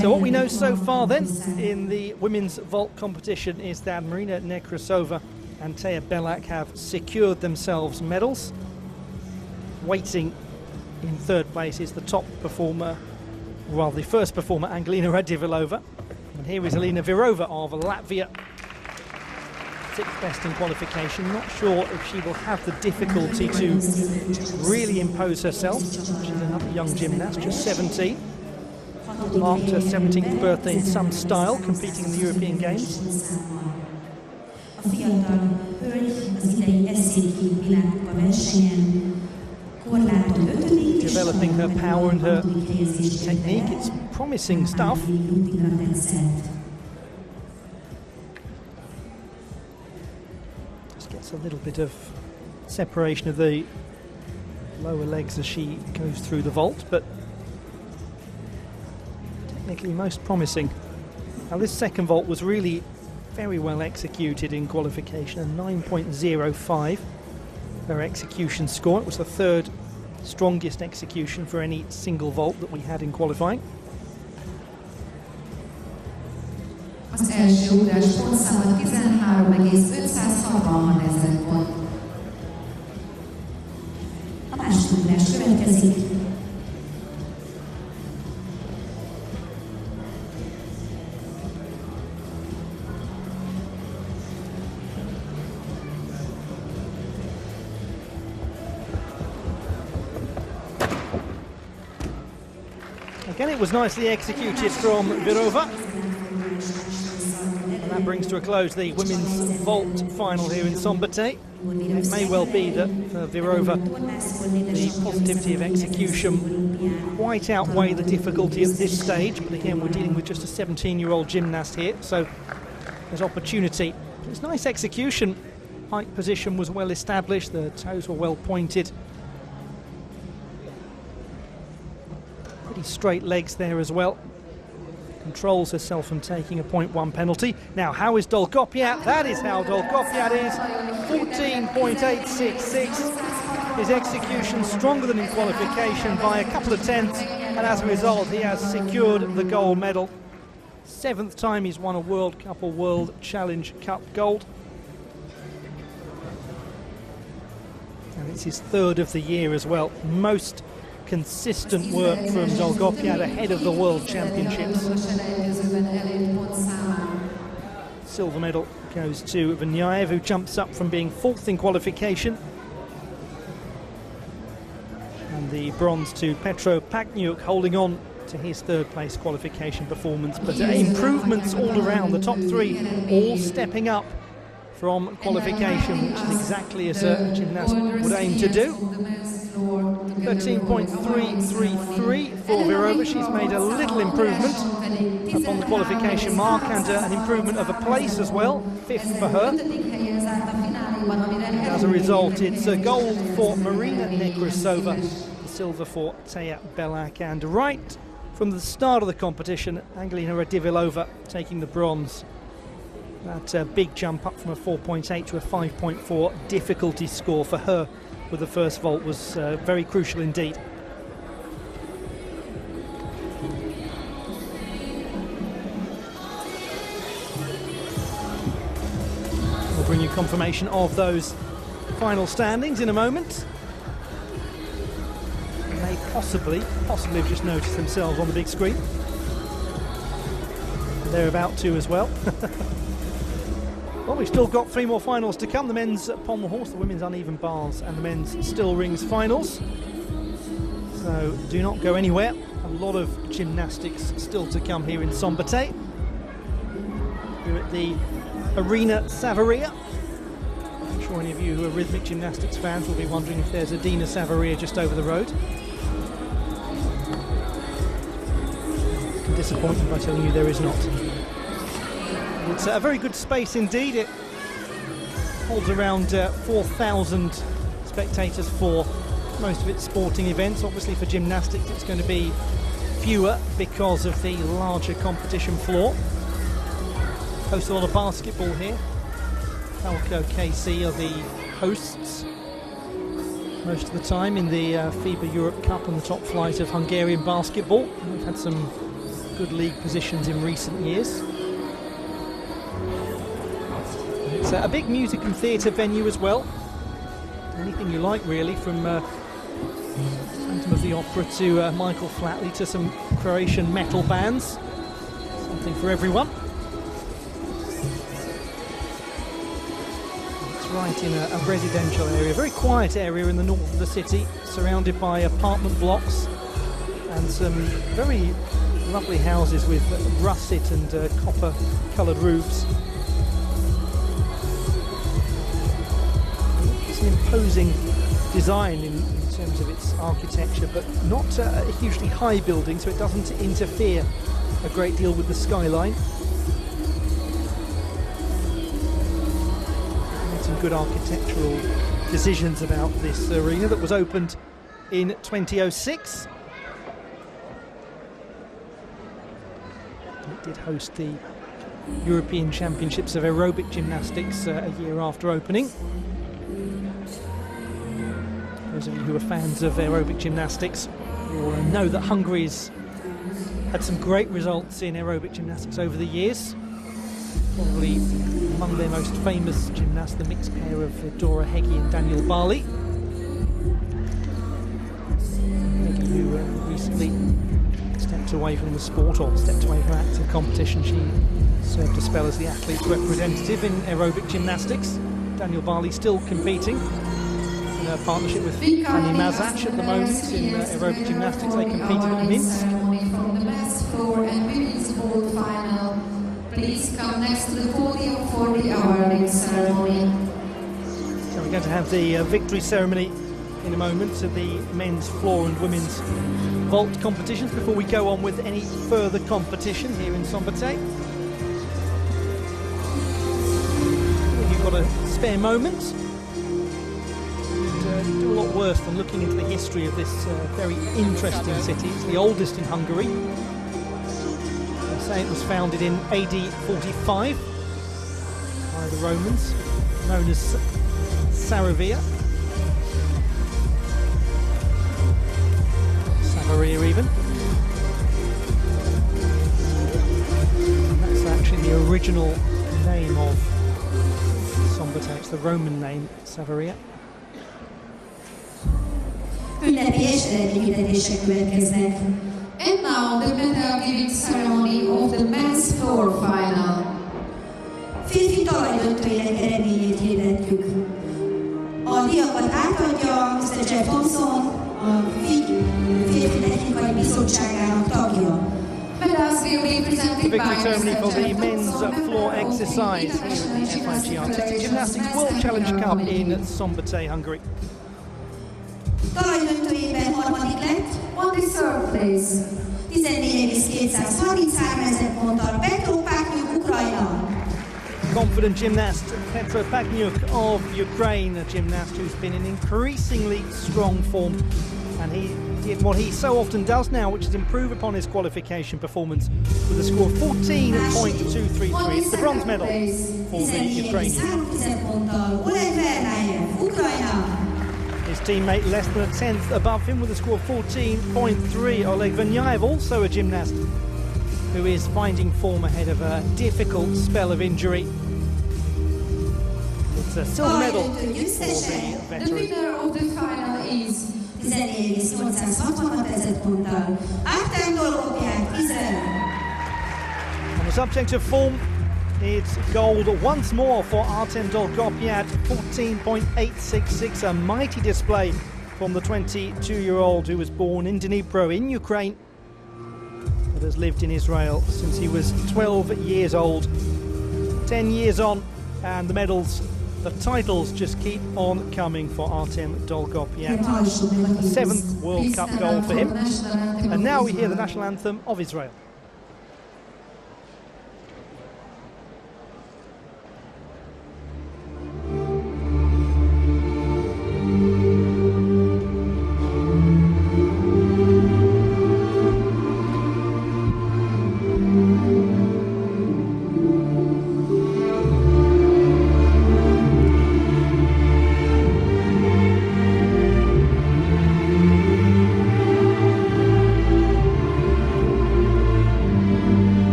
A: So what we know so far then in the women's vault competition is that Marina Nekrasova and Teja Belak have secured themselves medals. Waiting in 3rd place is the top performer, well, the first performer, Angelina Radivilova. And here is Elina Virova of Latvia. 6th best in qualification. Not sure if she will have the difficulty to really impose herself. She's another young gymnast, just 17. Marked her 17th birthday in some style, competing in the European Games. Developing her power and her technique. It's promising stuff. A little bit of separation of the lower legs as she goes through the vault, but technically most promising. Now this second vault was really very well executed in qualification, a 9.05 her execution score. It was the 3rd strongest execution for any single vault that we had in qualifying.
B: Az első ugrás pontszáma 13,560 ezer pont. A második ugrás következik.
A: Again, it was nicely executed from Virova. That brings to a close the women's vault final here in Szombathely. It may well be that for Virova, the positivity of execution quite outweigh the difficulty at this stage. But again, we're dealing with just a 17-year-old gymnast here, so there's opportunity. It's nice execution. Height position was well established, the toes were well pointed. Pretty straight legs there as well. Controls herself from taking a 0.1 penalty. Now, how is Dolgopiat? That is how Dolgopiat is. 14.866. His execution stronger than in qualification by a couple of tenths, and as a result, he has secured the gold medal. 7th time he's won a World Cup or World Challenge Cup gold. And it's his 3rd of the year as well. Most consistent work from Dolgopiat ahead of the World Championships. Silver medal goes to Vanyaev, who jumps up from being 4th in qualification. And the bronze to Petro Pachniuk, holding on to his 3rd place qualification performance. But improvements all around, the top 3 all stepping up from qualification, which is exactly as a gymnast would aim to do. 13.333 for Virova. She's made a little improvement up on the qualification mark, and an improvement of a place as well, 5th for her. As a result, it's a gold for Marina Nekrasova, silver for Teja Belak, and right from the start of the competition, Angelina Radivilova taking the bronze. That big jump up from a 4.8 to a 5.4 difficulty score for her with the first vault was very crucial indeed. We'll bring you confirmation of those final standings in a moment. They may possibly have just noticed themselves on the big screen. They're about to as well. Well, we've still got 3 more finals to come. The men's Pom the Horse, the women's uneven bars, and the men's still rings finals. So do not go anywhere. A lot of gymnastics still to come here in Szombathely. Here at the Arena Savaria. I'm sure any of you who are rhythmic gymnastics fans will be wondering if there's a Dina Savaria just over the road. I can disappoint you by telling you there is not. It's a very good space indeed. It holds around 4,000 spectators for most of its sporting events. Obviously for gymnastics it's going to be fewer because of the larger competition floor. Hosts a lot of basketball here. Falco KC are the hosts most of the time in the FIBA Europe Cup on the top flight of Hungarian basketball. We've had some good league positions in recent years. It's a big music and theatre venue as well. Anything you like really, from Phantom of the Opera to Michael Flatley to some Croatian metal bands. Something for everyone. It's right in a residential area, a very quiet area in the north of the city, surrounded by apartment blocks and some very lovely houses with russet and copper coloured roofs. It's an imposing design in terms of its architecture, but not a hugely high building, so it doesn't interfere a great deal with the skyline. Made some good architectural decisions about this arena that was opened in 2006. It did host the European Championships of Aerobic Gymnastics a year after opening. Those of you who are fans of aerobic gymnastics will know that Hungary's had some great results in aerobic gymnastics over the years. Probably among their most famous gymnasts, the mixed pair of Dora Hegyi and Daniel Bali. Hegyi, who recently stepped away from the sport, or stepped away from active competition. She served a spell as the athlete's representative in aerobic gymnastics. Daniel Bali still competing. In a partnership with Annie Mazac at the moment in aerobic gymnastics. They competed at Minsk.
B: From the men's floor and women's vault final. Please come next to the podium for the awarding ceremony.
A: So we're going to have the victory ceremony in a moment to the men's floor and women's vault competitions before we go on with any further competition here in Szombathely. If you've got a spare moment, do a lot worse than looking into the history of this very interesting city. It's the oldest in Hungary. They say it was founded in AD 45 by the Romans, known as Saravia. Savaria even. And that's actually the original name of Szombathely. It's the Roman name, Savaria.
C: Ünnepélyes eredményhirdetések következnek.
B: And now the medal giving ceremony of the men's floor final.
C: Férfi talajdöntőjének eredményét hirdetjük. A díjakat átadja Mr. Jeff Thompson, a Férfi Technikai Bizottságának tagja.
B: Medals will be presented by
A: Victory ceremony for the men's floor exercise here at the FIG Artistic Gymnastics World Challenge Cup in Szombathely, Hungary.
C: Talajdöntőjében harmadik lett,
B: on the third place.
C: 14.233 ponttal Petro Paknyuk, Ukrajna.
A: Confident gymnast Petro Paknyuk of Ukraine, a gymnast who's been in increasingly strong form, and he did what he so often does now, which is improve upon his qualification performance with a score of 14.233. It's the bronze medal for the Ukrainian. His teammate less than a tenth above him with a score of 14.3. Oleg Vanyayev, also a gymnast who is finding form ahead of a difficult spell of injury. It's a silver medal for the veteran.
B: The winner of the final is
C: 14.866 ponttal Artem Dolgopyat, Israel.
A: On the subject of form, it's gold once more for Artem Dolgopyat, 14.866, a mighty display from the 22-year-old who was born in Dnipro in Ukraine, but has lived in Israel since he was 12 years old. 10 years on, and the medals, the titles just keep on coming for Artem Dolgopyat. A 7th World Cup goal for him. And now we hear the national anthem of Israel.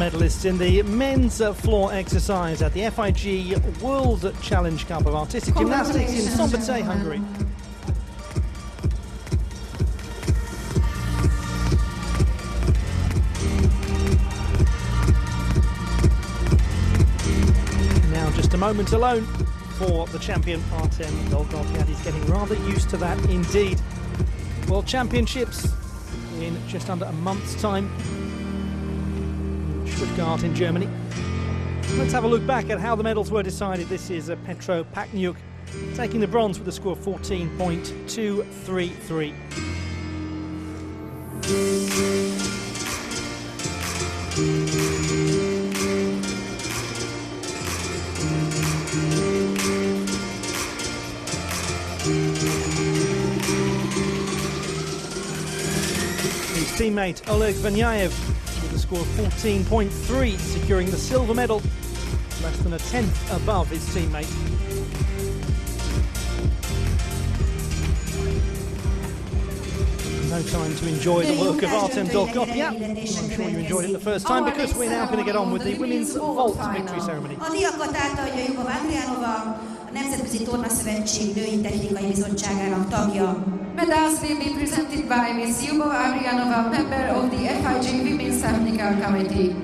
A: medalists in the men's floor exercise at the FIG World Challenge Cup of Artistic Gymnastics in Szombathely, Hungary. Now just a moment alone for the champion Artem Dolgov. He's getting rather used to that indeed. World Championships in just under a month's time. Stuttgart in Germany. Let's have a look back at how the medals were decided. This is Petro Pachniuk taking the bronze with a score of 14.233. His teammate Oleg Vanyayev with a score of 14.3, securing the silver medal, less than a tenth above his teammate. No time to enjoy the work of Artem Dolgov. Yeah, I'm sure you enjoyed it the first time, because we're now going to get on with the women's vault victory ceremony.
C: Nemzetközi Tornaszövetség Női Technikai Bizottságának tagja.
B: Medals will be presented by Ms. Lyubova Adrianova, member of the FIG Women's Technical Committee.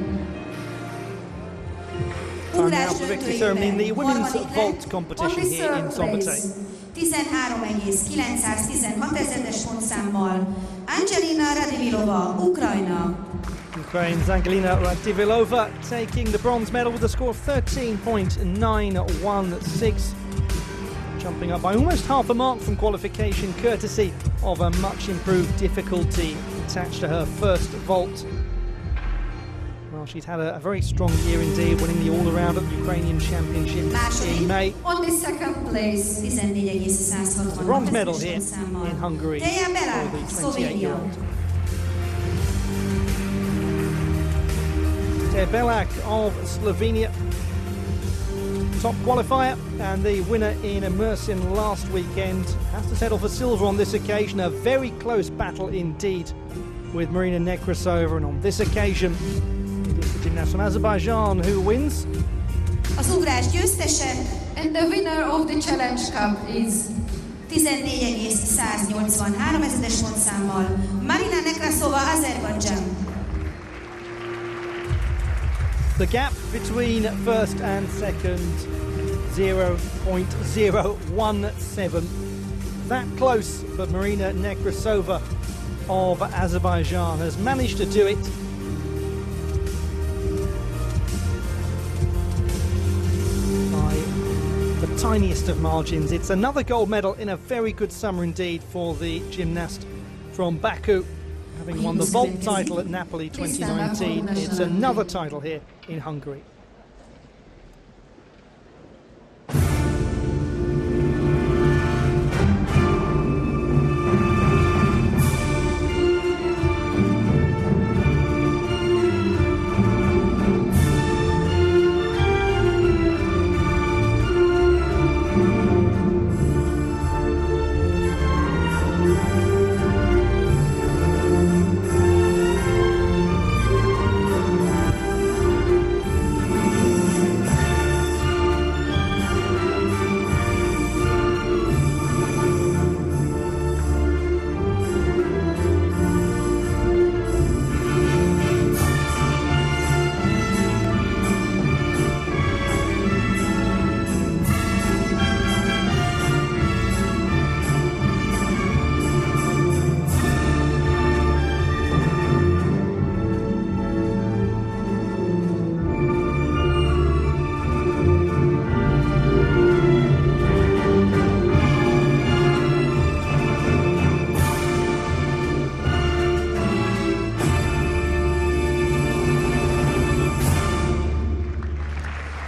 A: Time now for the victory ceremony in the women's vault competition here in Szombathely.
C: 13,916 pontszámmal Angelina Radivilova, Ukrajna.
A: Ukraine's Angelina Radivilova taking the bronze medal with a score of 13.916, jumping up by almost half a mark from qualification, courtesy of a much improved difficulty attached to her first vault. Well, she's had a very strong year indeed, winning the all-around at the Ukrainian Championships in May.
B: On the second place,
A: The bronze medal here in Hungary for the 28-year-old. Belak of Slovenia, top qualifier and the winner in Mersin last weekend, has to settle for silver on this occasion. A very close battle indeed with Marina Nekrasova, and on this occasion it is the gymnast from Azerbaijan who wins.
C: Az ugrás győztese,
B: and the winner of the Challenge Cup is
C: 14,183 pontszámmal Marina Nekrasova, Azerbaijan.
A: The gap between first and second, 0.017. That close, but Marina Nekrasova of Azerbaijan has managed to do it. By the tiniest of margins. It's another gold medal in a very good summer indeed for the gymnast from Baku. Having won the vault title at Napoli 2019, it's another title here in Hungary.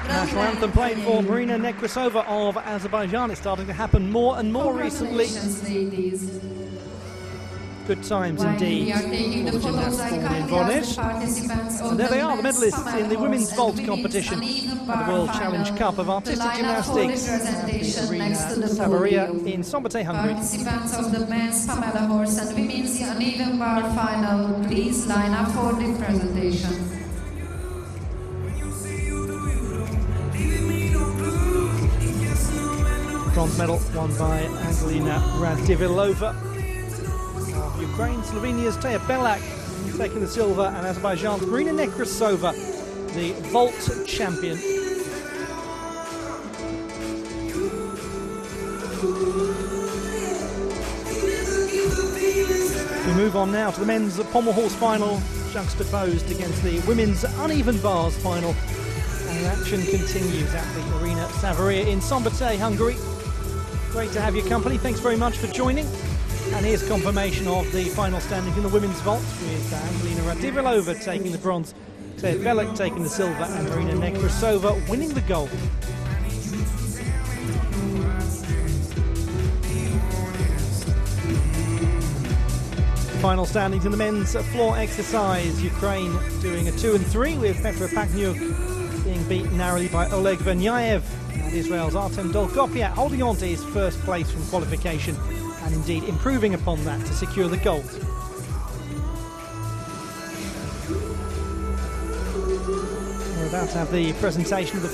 A: National anthem played for Marina Nekrasova of Azerbaijan. It's starting to happen more and more recently. Good times indeed for the gymnasts born in Voronezh. And there they are, the medalists in the women's vault competition at the World Challenge Cup of Artistic Gymnastics at the Arena Savaria in Szombathely, Hungary.
B: Participants of the men's Pamela horse and women's uneven bar final, please line up for the presentation.
A: bronze medal won by Angelina Radivilova of Ukraine. Slovenia's Taya Belak taking the silver, and Azerbaijan's Marina Nekrasova, the vault champion. We move on now to the men's pommel horse final, juxtaposed against the women's uneven bars final. And action continues at the Arena Savaria in Szombathely, Hungary. Great to have your company. Thanks very much for joining. And here's confirmation of the final standings in the women's vault, with Angelina Radivilova taking the bronze, Taya Belak taking the silver, and Marina Nekrasova winning the gold. Final standings in the men's floor exercise. Ukraine doing a 2 and 3, with Petr Pachniuk being beaten narrowly by Oleg Venyayev, and Israel's Artem Dolgopiat holding on to his first place from qualification, and indeed improving upon that to secure the gold. We're about to have the presentation of the